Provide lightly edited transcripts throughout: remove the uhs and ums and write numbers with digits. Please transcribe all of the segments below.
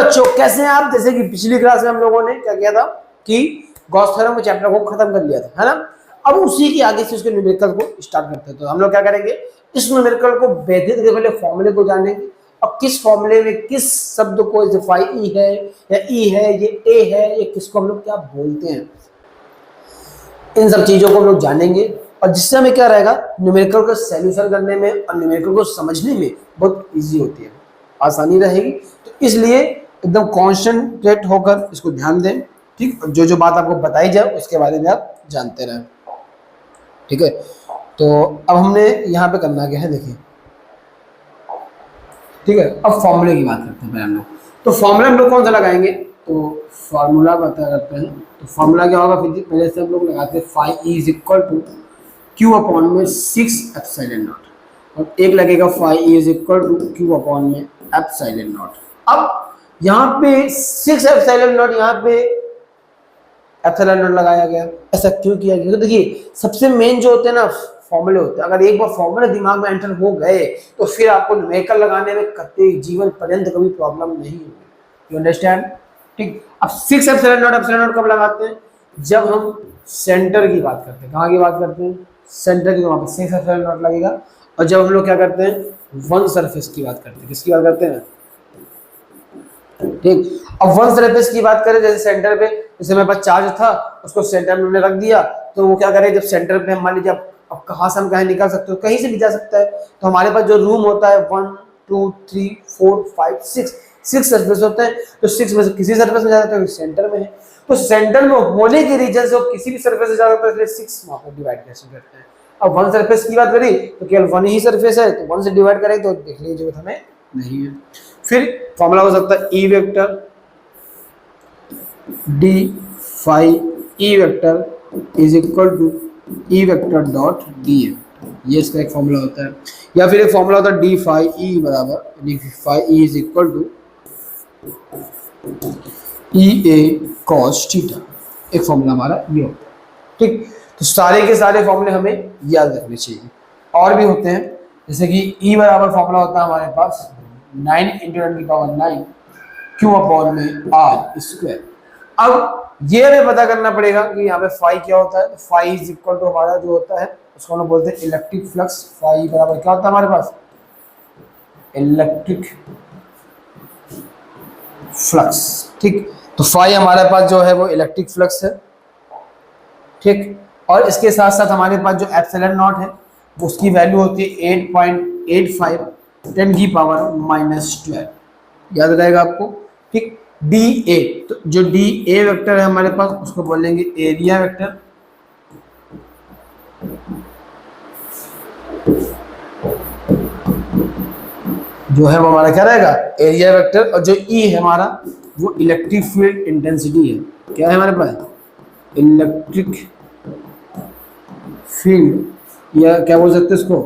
बच्चों कैसे हैं आप? जैसे कि पिछली क्लास में हम लोगों ने क्या किया था कि गॉस थ्योरम के चैप्टर को खत्म कर लिया था, है ना। अब उसी के आगे से उसके न्यूमेरिकल को स्टार्ट करते हैं। तो हम लोग क्या करेंगे, इस न्यूमेरिकल को बेहतर के पहले फॉर्मूले को जानेंगे और किस फॉर्मूले में किस शब्द को, जैसे फाई ई है या ई है, ये ए है, ये किसको हम लोग क्या बोलते हैं, इन सब चीजों को हम लोग जानेंगे। और जिससे हमें क्या रहेगा, न्यूमेरिकल का सॉल्यूशन करने में और न्यूमेरिकल को समझने में बहुत इजी होती है, आसानी रहेगी। तो इसलिए एकदम कॉन्सेंट्रेट होकर इसको ध्यान दें, ठीक। जो जो बात आपको बताई जाए उसके बारे में आप जानते रहें, ठीक है। तो अब हमने यहाँ पे करना क्या है, देखिए, ठीक है। अब फॉर्मूले की बात करते हैं पहले हम लोग। तो फॉर्मूला हम लोग कौन सा लगाएंगे, तो फॉर्मूला बता करते हैं। तो फॉर्मूला क्या होगा, फिर पहले से हम लोग लगाते हैं phi E is equal to Q upon में 6 एप्सिलॉन नॉट, और एक लगेगा phi E is equal to Q upon में एप्सिलॉन नॉट। अब यहाँ पे 6 एप्सिलॉन नॉट, यहाँ पे एप्सिलॉन नॉट लगाया गया। ऐसा क्यों किया गया, तो देखिए सबसे मेन जो होते हैं ना फॉर्मूले होते हैं, अगर एक बार फॉर्मूले दिमाग में एंटर हो गए तो फिर आपको न्यूमेरिकल लगाने में कभी जीवन पर्यंत कभी प्रॉब्लम नहीं होगी। यू अंडरस्टैंड, ठीक। अब 6 एप्सिलॉन नॉट कब लगाते हैं, जब हम सेंटर की बात करते हैं। कहाँ की बात करते हैं, सेंटर की, तो वहाँ पर 6 एप्सिलॉन नॉट लगेगा। और जब हम लोग क्या करते हैं, वन सरफेस की बात करते हैं, किसकी बात करते हैं, ठीक। अब वन सरफेस की बात करें, जैसे सेंटर पे, जैसे मेरे पास चार्ज था, उसको सेंटर में हमने रख दिया, तो वो क्या करे, जब सेंटर पे हम मान लीजिए, अब कहाँ से हम कहीं निकल सकते हो, कहीं से भी जा सकता है। तो हमारे पास जो रूम होता है 1 2 3 4 5 6 सरफेस होते हैं। तो 6 में से किसी सरफेस में जा सकते हैं, सेंटर में है। तो सेंटर में होने के रीजन से किसी भी सरफेस से जा सकता है, इसलिए 6 वहाँ पर डिवाइड कैसे करते हैं। अब वन सरफेस की बात करी तो केवल वन ही सरफेस है, तो 1 से डिवाइड करें तो देखने की जरूरत हमें नहीं है। फिर फॉर्मूला हो सकता है E vector D phi E vector is equal to E vector dot D A, ये इसका एक फॉर्मूला होता है। या फिर एक फॉर्मूला होता है डी फाई ई बराबर, D phi E is equal to E A cos theta, एक फॉर्मूला हमारा ये होता है, ठीक। तो सारे के सारे फॉर्मूले हमें याद रखने चाहिए। और भी होते हैं, जैसे कि ई बराबर फॉर्मूला होता है हमारे पास 9 × 10⁹ क्यू अपॉन में आर स्क्वायर। अब ये हमें पता करना पड़ेगा कि यहाँ पे फाई क्या होता है। तो फाई इज इक्वल टू हमारा जो होता है उसको हम लोग बोलते हैं इलेक्ट्रिक फ्लक्स। फाई बराबर क्या होता है हमारे पास, इलेक्ट्रिक फ्लक्स, ठीक। तो फाई हमारे पास जो है वो इलेक्ट्रिक फ्लक्स है, ठीक। और इसके साथ साथ हमारे पास जो एप्सिलॉन नॉट है उसकी वैल्यू होती है 8.85 10⁻⁻12, याद रहेगा आपको, ठीक। डी ए, तो जो डी ए वेक्टर है हमारे पास उसको बोलेंगे एरिया वेक्टर, जो है वो हमारा क्या रहेगा, एरिया वेक्टर। और जो ई है हमारा वो इलेक्ट्रिक फील्ड इंटेंसिटी है। क्या है हमारे पास, इलेक्ट्रिक फील्ड, या क्या बोल सकते हैं इसको,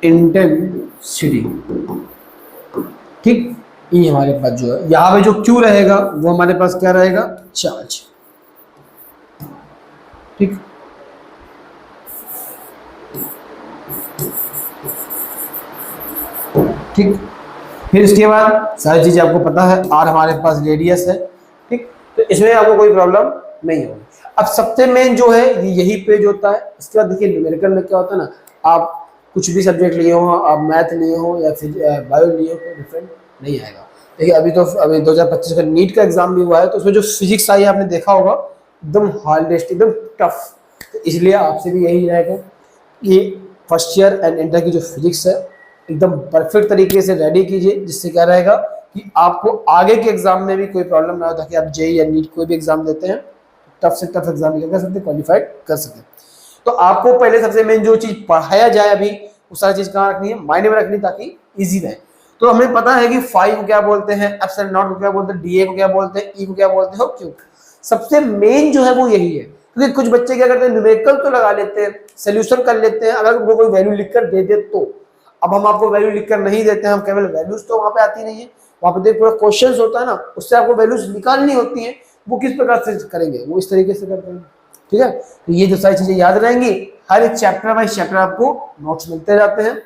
इंटेंसिटी, ठीक। ई हमारे पास जो है, यहाँ पे जो क्यू रहेगा वो हमारे पास क्या रहेगा, चार्ज, ठीक। ठीक। फिर इसके बाद सारी चीजें आपको पता है, आर हमारे पास रेडियस है, ठीक। तो इसमें आपको कोई प्रॉब्लम नहीं होगी। अब सबसे मेन जो है यही पेज होता है। इसके बाद देखिए न्यूमेरिकल में क्या होता है ना, आप कुछ भी सब्जेक्ट लिए हो, आप मैथ लिए हो या फिर बायो लिए हो, कोई डिफरेंट नहीं आएगा। देखिए अभी 2025 का नीट का एग्जाम भी हुआ है, तो उसमें जो फिजिक्स आई आपने देखा होगा, एकदम हार्डेस्ट, एकदम टफ। तो इसलिए आपसे भी यही रहेगा कि फर्स्ट ईयर एंड इंटर की जो फिजिक्स है एकदम परफेक्ट तरीके से रेडी कीजिए, जिससे क्या रहेगा कि आपको आगे के एग्जाम में भी कोई प्रॉब्लम ना हो, ताकि आप जेईई या नीट कोई भी एग्जाम देते हैं टफ से टफ एग्जाम कर सकते, क्वालिफाइड कर सकते। तो आपको पहले सबसे मेन जो चीज पढ़ाया जाए अभी, वो सारी चीज कहाँ रखनी है, माइंड में रखनी, ताकि इजी रहे। तो हमें पता है कि फाई को क्या बोलते हैं, एप्सिलॉन नॉट को क्या बोलते हैं, डीए को क्या बोलते हैं, ई को क्या बोलते हैं, क्यों। सबसे मेन जो है वो यही है, क्योंकि कुछ बच्चे क्या करते हैं, न्यूमेरिकल तो लगा लेते हैं, सोल्यूशन कर लेते हैं, अगर वो कोई वैल्यू लिखकर दे दे तो। अब हम आपको वैल्यू लिखकर नहीं देते हैं, हम केवल वैल्यूज तो वहां पे आती नहीं है, वहां पे पूरा क्वेश्चन होता है ना, उससे आपको वैल्यूज निकालनी होती है। वो किस प्रकार से करेंगे, वो इस तरीके से करते हैं, ठीक है। तो ये जो सारी चीजें याद रहेंगी, हर एक चैप्टर बाय चैप्टर आपको नोट्स मिलते जाते हैं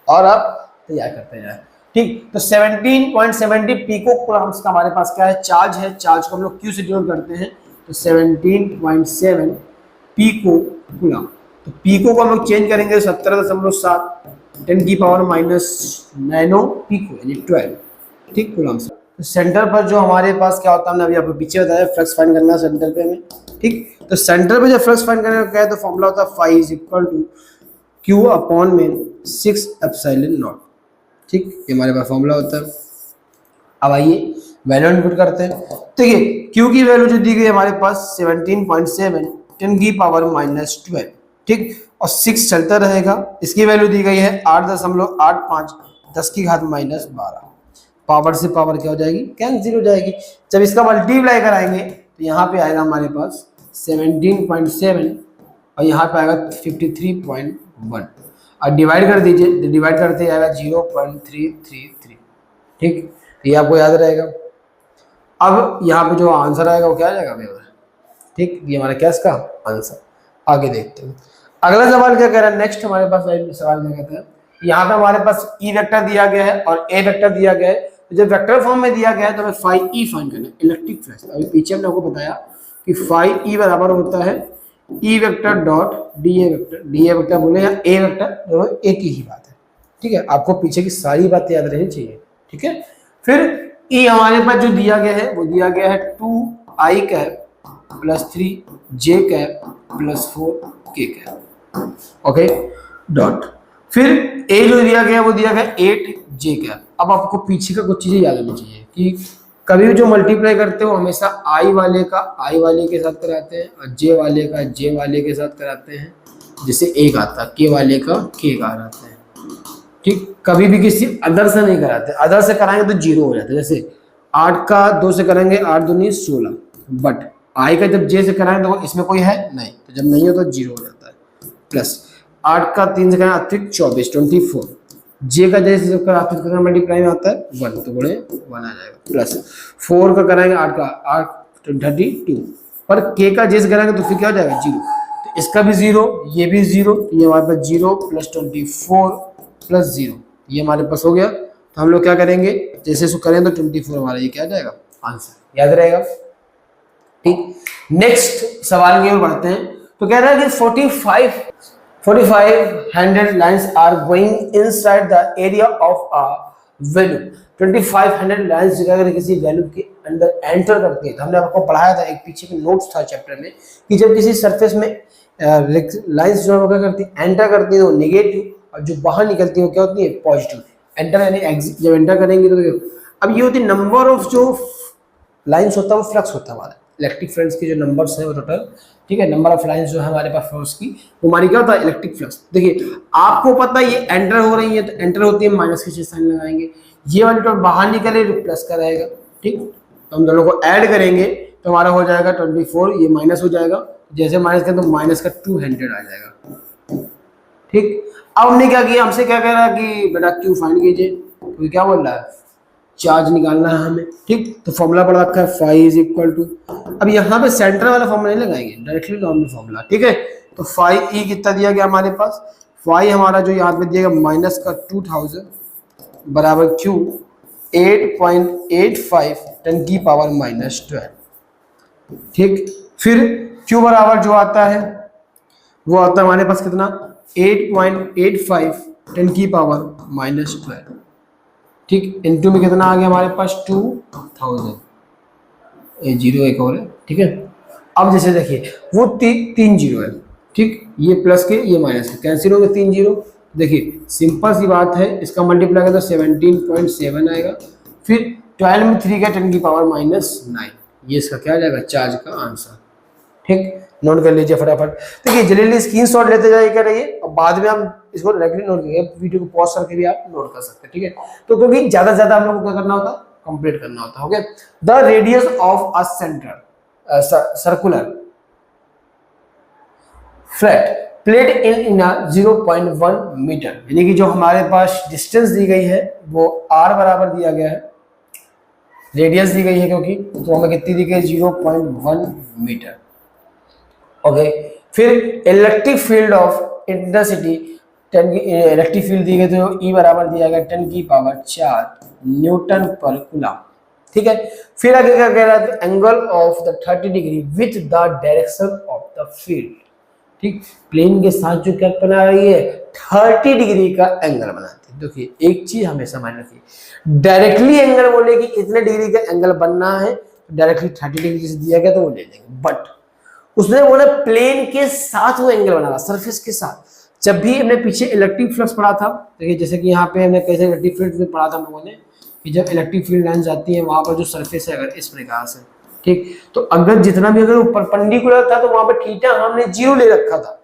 और आप तैयार करते जाए। ठीक। तो 17.70 पिको कूलम्स का हमारे पास क्या है, चार्ज है। चार्ज को हम लोग क्यू से डिनोट करते हैं, तो 17.7 पिको कूलम। तो पिको को हम लोग चेंज करेंगे 17.7 10⁻⁻9 पिको यानी 12, ठीक, कूलम्स। तो सेंटर पर जो हमारे पास क्या होता है, हमने अभी आपको पीछे बताया, फ्लक्स फाइंड करना है सेंटर पे हमें, ठीक। तो सेंटर पे जब फ्लक्स फाइंड करने का क्या है, तो फॉर्मूला होता है phi is equal to Q upon में 6 एप्सिलॉन नॉट, ठीक, ये हमारे पास फॉर्मूला होता है। अब आइए वैल्यू इनपुट करते हैं। देखिए क्यू की वैल्यू जो दी गई है हमारे पास 17.7 10⁻⁻12, ठीक, और 6 चलता रहेगा। इसकी वैल्यू दी गई है 8.85 10⁻12। पावर से पावर क्या हो जाएगी, कैंसिल हो जाएगी। जब इसका मल्टीप्लाई कराएंगे तो यहाँ पे आएगा हमारे पास 17.7 और यहाँ पे आएगा 53.1, और डिवाइड कर दीजिए, तो डिवाइड करते आएगा 0.333, ठीक, तो ये आपको याद रहेगा। अब यहाँ पे जो आंसर आएगा वो क्या आ जाएगा मेरा, ठीक, ये हमारा क्या इसका आंसर। आगे देखते हैं अगला सवाल क्या कह रहा है। नेक्स्ट हमारे पास सवाल क्या कहता है, यहाँ पे हमारे पास ई वेक्टर दिया गया है और ए वेक्टर दिया गया है। तो जब वेक्टर फॉर्म में दिया गया है तो हमें फाई ई फाइंड करना है, इलेक्ट्रिक फ्लक्स। अभी पीछे हमने आपको बताया कि फाई ई बराबर होता है E vector dot D A vector. D A vector बोले या ए वेक्टर, दोनों एक ही बात है, ठीक है। आपको पीछे की सारी बातें याद रहनी चाहिए, ठीक है। फिर ई हमारे पास जो दिया गया है वो दिया गया है 2i cap plus 3j cap plus 4k cap, okay, dot. फिर ए जो दिया गया वो दिया गया 8j कैप। अब आपको पीछे का कुछ चीजें याद होनी चाहिए कि कभी भी जो मल्टीप्लाई करते हो हमेशा आई वाले का आई वाले के साथ कराते हैं और जे वाले का जे वाले के साथ कराते हैं, जिससे एक आता, के वाले का के का कराते हैं, ठीक। कभी भी किसी अदर से नहीं कराते, अदर से कराएंगे तो जीरो हो जाता है। जैसे 8 का 2 से कराएंगे 8 दूनी 16, बट आई का जब जे से कराएंगे तो इसमें कोई है नहीं, तो जब नहीं हो तो जीरो हो जाता है। प्लस 8 का 3 से कराएंगे अतिरिक्त 24 24, जे का जैसे जब अतिरिक्त मल्टीप्लाई में आता है 1 तो बड़े 1 आ जाएगा। प्लस 4 का कराएंगे 8 का 8 32, पर के का जे से कराएंगे तो फिर क्या हो जाएगा 0, तो इसका भी 0 ये भी 0, तो ये हमारे पास 0 प्लस 24 प्लस 0 ये हमारे पास हो गया। तो हम लोग क्या करेंगे, जैसे इसको करें तो 24 हमारा ये क्या आ जाएगा आंसर, याद रहेगा, ठीक। नेक्स्ट सवाल की ओर बढ़ते हैं। तो कह रहा है कि 4500 lines are going inside the area of a value. 2500 lines अगर किसी वैल्यू के अंदर एंटर करती है, तो हमने आपको पढ़ाया था, एक पीछे में नोट्स था चैप्टर में, कि जब किसी सरफेस में लाइन्स जो क्या करती है एंटर करती है वो नेगेटिव, और जो बाहर निकलती है वो क्या होती है पॉजिटिव। एंटर यानी एग्जिट, जब एंटर करेंगे तो अब ये होती है नंबर ऑफ जो लाइन्स होता है वो फ्लक्स होता है हमारा इलेक्ट्रिक फ्लक्स की जो नंबर्स है वो टोटल, ठीक है। नंबर ऑफ लाइन्स जो है हमारे पास फ्लक्स की, वो हमारी क्या होता है इलेक्ट्रिक फ्लक्स। देखिए आपको पता है ये एंटर हो रही है, तो एंटर होती है माइनस के साइन लगाएंगे, ये वाली टर्म बाहर निकले तो प्लस का रहेगा, ठीक। तो हम दोनों को ऐड करेंगे तो हमारा हो जाएगा 24, ये माइनस हो जाएगा, जैसे माइनस करें तो माइनस का 200 आ जाएगा, ठीक। अब हमने क्या किया, हमसे क्या कह रहा है कि बेटा क्यू फाइंड कीजिए, तो क्या बोल रहा है चार्ज निकालना है हमें, ठीक। तो फॉर्मूला पढ़ रखा है फाई इज इक्वल टू, अब यहाँ पे सेंटर वाला फॉर्मूला नहीं लगाएंगे, डायरेक्टली नॉर्मल फॉर्मूला, ठीक है। तो फाई ई कितना दिया गया हमारे पास, फाई हमारा जो यहाँ पे दिया गया माइनस का 2000 बराबर क्यू 8.85 10⁻⁻12, ठीक। फिर क्यू बराबर जो आता है वो आता है हमारे पास कितना 8.85 10⁻⁻12, ठीक। इनटू में कितना आ गया हमारे पास 2000, ये जीरो एक और है, ठीक है। अब जैसे देखिए वो 3 जीरो है, ठीक, ये प्लस के ये माइनस के कैंसिल हो गए 3 जीरो। देखिए सिंपल सी बात है, इसका मल्टीप्लाई करें तो 17.7 आएगा, फिर 12 में 3 का 10⁻�9, ये इसका क्या आ जाएगा चार्ज का आंसर, ठीक। नोट कर लीजिए फटाफट। देखिए जल्दी स्क्रीनशॉट लेते जाइए क्या रहिए, और बाद में हम इसको डायरेक्टली नोट करेंगे, वीडियो को पॉज करके भी आप नोट कर सकते हैं, ठीक है। तो क्योंकि ज्यादा से ज्यादा हम लोग को क्या करना होता है कंप्लीट करना होता है, okay. The radius of a centre circular flat plate in 0.1 metre, यानी कि जो हमारे पास डिस्टेंस दी गई है वो r बराबर दिया गया है, रेडियस दी गई है क्योंकि, तो हमें कितनी दी गई 0.1 मीटर, ओके। फिर इलेक्ट्रिक फील्ड ऑफ इंटेंसिटी 10 की इलेक्ट्रिक फील्ड दी गई तो E बराबर दिया गया 10 की पावर 4 न्यूटन पर कूलम। ठीक है, फिर आगे क्या कह रहा है, angle of the 30 degree with the direction of the field. ठीक, प्लेन के साथ जो क्या बना रही है, 30 डिग्री का एंगल बनाती है। देखिए एक चीज हमेशा मान रखिए, डायरेक्टली एंगल बोले कि इतने डिग्री का एंगल बनना है, डायरेक्टली 30 डिग्री से दिया गया तो वो ले लेंगे, बट उसने बोला प्लेन के साथ वो एंगल बना रहा, सरफेस के साथ। जब भी हमने पीछे इलेक्ट्रिक फ्लक्स पढ़ा था, देखिए जैसे कि यहाँ पे हमने कैसे इलेक्ट्रिक फील्ड में पढ़ा था हम लोगों ने, कि जब इलेक्ट्रिक फील्ड लाइन जाती है वहां पर जो सरफेस है अगर इस प्रकार से, ठीक, तो अगर जितना भी अगर परपेंडिकुलर था तो वहां पर थीटा हमने 0 ले रखा था,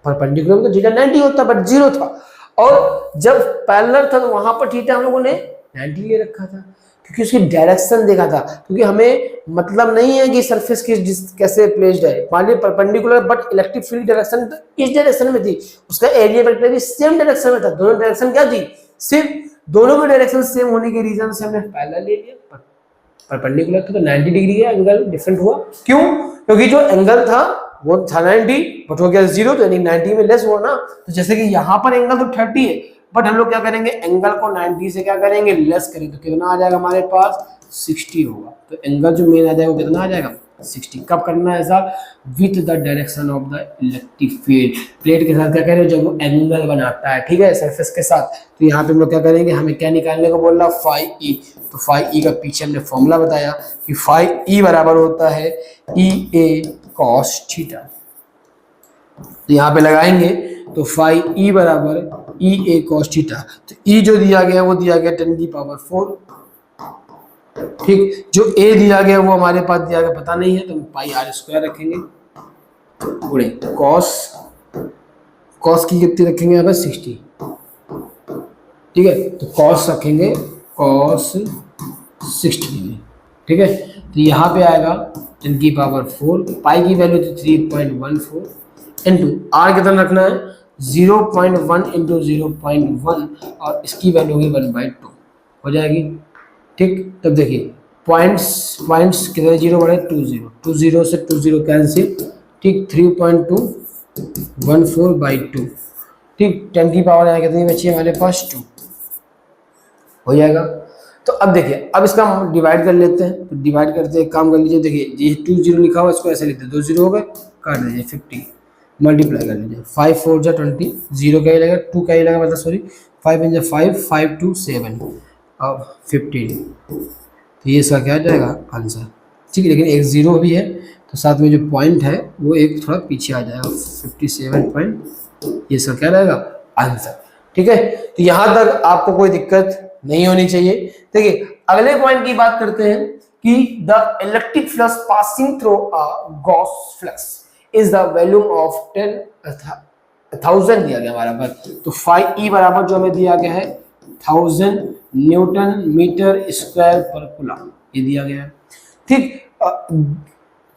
परपेंडिकुलर में तो थीटा 90 होता बट 0 था, और जब पैरेलल था तो वहां पर थीटा हम लोगों ने 90 ले रखा था, क्योंकि उसकी डायरेक्शन देखा था। क्योंकि हमें मतलब नहीं है कि सरफेस की कैसे प्लेस्ड है, मान लीजिए perpendicular but electric field direction तो इस डायरेक्शन में थी, उसका एरिया वेक्टर भी सेम डायरेक्शन में था, दोनों डायरेक्शन क्या थी, सिर्फ दोनों की डायरेक्शन सेम होने के रीजन से हमने पैरेलल ले लिया, परपेंडिकुलर था तो 90 डिग्री का एंगल डिफरेंट हुआ। क्यों? क्योंकि जो एंगल था वो था 90 बट हो गया 0, तो यानी 90 में लेस हुआ ना। तो जैसे कि यहाँ पर एंगल तो 30 है बट हम लोग क्या करेंगे, एंगल को 90 से क्या करेंगे, लेस करेंगे, तो कितना आ जाएगा हमारे पास 60 होगा। तो एंगल जो मेन आ जाएगा वो कितना आ जाएगा 60। कब करना है ऐसा, with the direction of the electric field, plate के साथ क्या करें जब वो एंगल बनाता है, ठीक है, सरफेस के साथ। तो यहाँ पे हम लोग क्या करेंगे, हमें क्या निकालने को बोल रहा फाई ई, तो फाई ई का पीछे हमने फॉर्मूला बताया कि फाई ई बराबर होता है ई ए कॉस थीटा। तो यहाँ पे लगाएंगे तो फाई ई बराबर ई ए कॉस थीटा, तो ई जो दिया गया वो दिया गया 10 की पावर 4, ठीक, जो ए दिया गया वो हमारे पास दिया गया पता नहीं है तो पाई आर स्क्वायर रखेंगे, पूरे कॉस की कितनी रखेंगे यहाँ पे 60, ठीक है, तो कॉस रखेंगे कॉस 60, ठीक है। तो यहाँ पे आएगा 10 की पावर 4, पाई की वैल्यू थी 3.14 इंटू आर कितना रखना है 0.1 इंटू 0.1 और इसकी वैल्यू होगी 1/2 हो जाएगी, ठीक। तब देखिए पॉइंट्स कितने 0 बढ़े 20 से 20 कैंसिल, ठीक, 3.214/2, ठीक, 10 की पावर यहाँ कितनी बची है हमारे पास 2 हो जाएगा। तो अब देखिए अब इसका हम डिवाइड कर लेते हैं, तो डिवाइड करते हैं, काम कर लीजिए, देखिए ये 20 लिखा हुआ इसको ऐसे लिखते हैं, 2 0 हो गए, काट दीजिए 50 मल्टीप्लाई कर लीजिए, 5 4 जा 20, 0 का ही लगेगा 2 का ही लगेगा, मतलब सॉरी 5 इन 5 5 2 7 और 15, तो ये इसका क्या आ जाएगा आंसर, ठीक है। लेकिन एक 0 भी है तो साथ में जो पॉइंट है वो एक थोड़ा पीछे आ जाएगा 57 पॉइंट, ये इसका क्या रहेगा आंसर, ठीक है। तो यहाँ तक आपको कोई दिक्कत नहीं होनी चाहिए। देखिए अगले पॉइंट की बात करते हैं कि the electric flux passing through a Gauss flux is the volume of 10,000 दिया गया हमारा पर, तो फाई ई बराबर जो हमें दिया गया है 1000 न्यूटन मीटर स्क्वायर पर कूलम, ये दिया गया है, ठीक।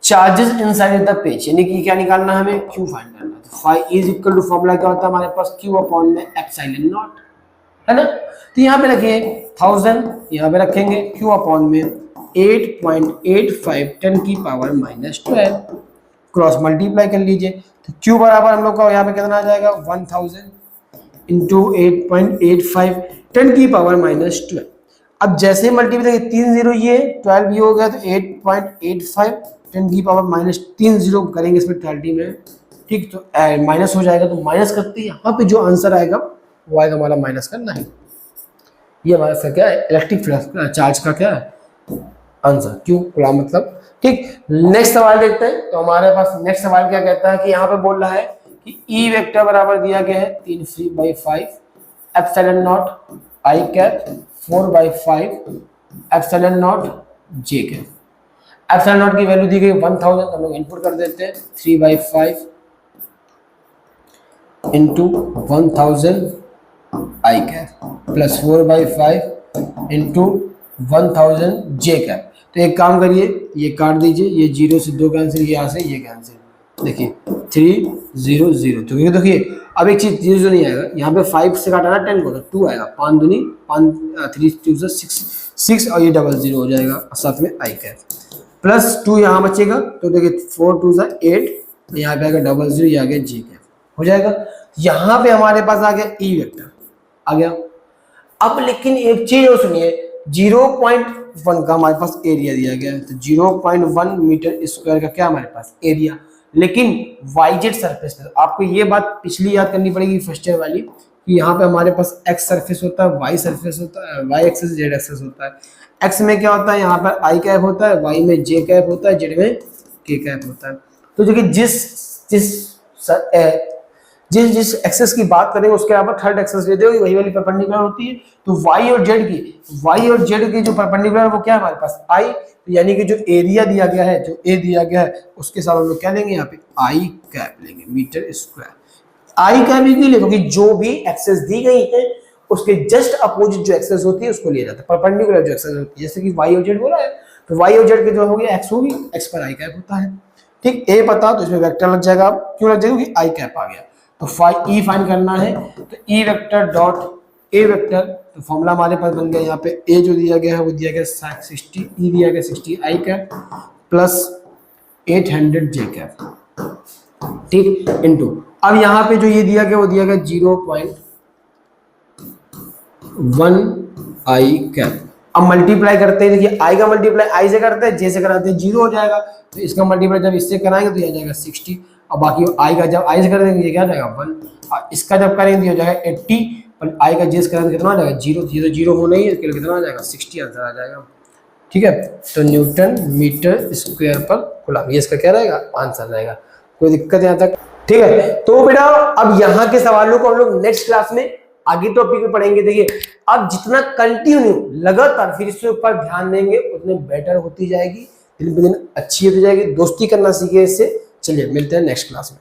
चार्जेस इनसाइड द पेज, यानी कि क्या निकालना है हमें, क्यू फाइंड करना है, तो phi is equal to formula क्या होता है हमारे पास, क्यू अपॉन में एप्सिलॉन नॉट, है ना। तो यहाँ पे रखिए 1000, यहाँ पे रखेंगे क्यू अपॉन में 8.85 10 की पावर -12, क्रॉस मल्टीप्लाई कर लीजिए, तो क्यू बराबर हम लोग का यहाँ पे कितना आ जाएगा 1000 इंटू 8.85 10 की पावर -12। अब जैसे मल्टीप्लाई 3 0 ये 12 ये हो गया, तो 8.85 10 की पावर -3 0 करेंगे इसमें 30 में, ठीक, तो माइनस हो जाएगा, तो माइनस करते हैं यहाँ पे जो आंसर आएगा वो आएगा हमारा माइनस करना है, ये हमारा इसका क्या है इलेक्ट्रिक फ्लक्स चार्ज का क्या है आंसर, क्यों खुला मतलब, ठीक। नेक्स्ट सवाल देखते हैं, तो हमारे पास नेक्स्ट सवाल क्या कहता है कि यहाँ पे बोल रहा है कि ई वेक्टर बराबर दिया गया है 3/5 epsilon not I cap 4/5 epsilon not J cap, epsilon not की वैल्यू दी गई 1000, तो हम लोग इनपुट कर देते हैं 3/5 इंटू 1000 आई कैप प्लस 4/5 इंटू 1000 जे कैप। तो एक काम करिए ये काट दीजिए, ये 0 से 2 कैंसिल, यहाँ से ये कैंसिल, देखिए 3 0 0, तो ये देखिए अब एक चीज 0 नहीं आएगा, यहाँ पे 5 से काटा ना 10 को, तो 2 आएगा, 5 दूनी 5 3 2 से 6 और ये 00 हो जाएगा, और साथ में आई कैप प्लस 2 यहाँ बचेगा, तो देखिए 4 2 8, यहाँ पे आएगा 00, ये आ गया जी कैप, हो जाएगा। यहाँ पे हमारे पास आ गया ई वेक्टर आ गया। अब लेकिन एक चीज और सुनिए, 0.1 का हमारे पास एरिया दिया गया है, तो 0.1 मीटर स्क्वायर का क्या हमारे पास एरिया, लेकिन वाईजेड सरफेस पे। आपको ये बात पिछली याद करनी पड़ेगी फर्स्ट ईयर वाली, कि यहाँ पे हमारे पास एक्स सरफेस होता है, वाई सरफेस होता है, वाई एक्सेस जेड एक्सेस होता है। एक्स में क्या होता है, यहाँ पर आई कैप होता है, वाई में जे कैप होता है, जेड में के कैप होता है। तो जो कि जिस एक्सेस की बात करेंगे उसके अलावा थर्ड एक्सेस लेते हो वही वाली परपेंडिकुलर होती है। तो वाई और जेड की जो परपेंडिकुलर है वो क्या है हमारे पास आई, यानी कि जो एरिया दिया गया है, जो ए दिया गया है, उसके साथ हम लोग क्या लेंगे यहाँ पे आई कैप लेंगे मीटर स्क्वायर। आई कैप इसलिए क्योंकि जो भी एक्सेस दी गई है उसके जस्ट अपोजिट जो एक्सेस होती है उसको लिया जाता है, परपेंडिकुलर जो एक्सेस होती है। जैसे कि वाई और जेड बोला है, तो वाई और जेड के जो होगी एक्स होगी, एक्स पर आई कैप होता है। ठीक, ए पता तो इसमें वेक्टर लग जाएगा। क्यों लग जाएगा, क्योंकि आई कैप आ गया। तो ई फाइंड करना है, तो ई वेक्टर डॉट ए वेक्टर, तो फॉर्मूला हमारे पास बन गया। यहाँ पे ए जो दिया गया है वो दिया गया 60, ई दिया गया 60 आई कैप प्लस 800 जे कैप, ठीक, इनटू अब यहाँ पे जो ये दिया गया वो दिया गया 0.1 आई कैप। अब मल्टीप्लाई करते हैं, देखिए आई का मल्टीप्लाई आई से करते हैं, जे से कराते हैं 0 हो जाएगा, तो इसका मल्टीप्लाई जब इससे कराएंगे तो ये आ जाएगा 60, और बाकी आई का जब आई से कर देंगे क्या आ जाएगा 1, और इसका जब करेंगे तो हो जाएगा 80, पर आई का जे से करेंगे कितना आ जाएगा 0, 0 0 होना ही है, इसके लिए कितना आ जाएगा 60 आंसर आ जाएगा। ठीक है, तो न्यूटन मीटर स्क्वायर पर कूलम, ये इसका क्या रहेगा आंसर रहेगा। कोई दिक्कत यहाँ तक? ठीक है, तो बेटा अब यहाँ के सवालों को हम लोग नेक्स्ट क्लास में आगे टॉपिक में पढ़ेंगे। देखिए अब जितना कंटिन्यू लगातार फिर इसके ऊपर ध्यान देंगे उतने बेटर होती जाएगी, दिन ब दिन अच्छी होती जाएगी। दोस्ती करना सीखे इससे। चलिए मिलते हैं नेक्स्ट क्लास में।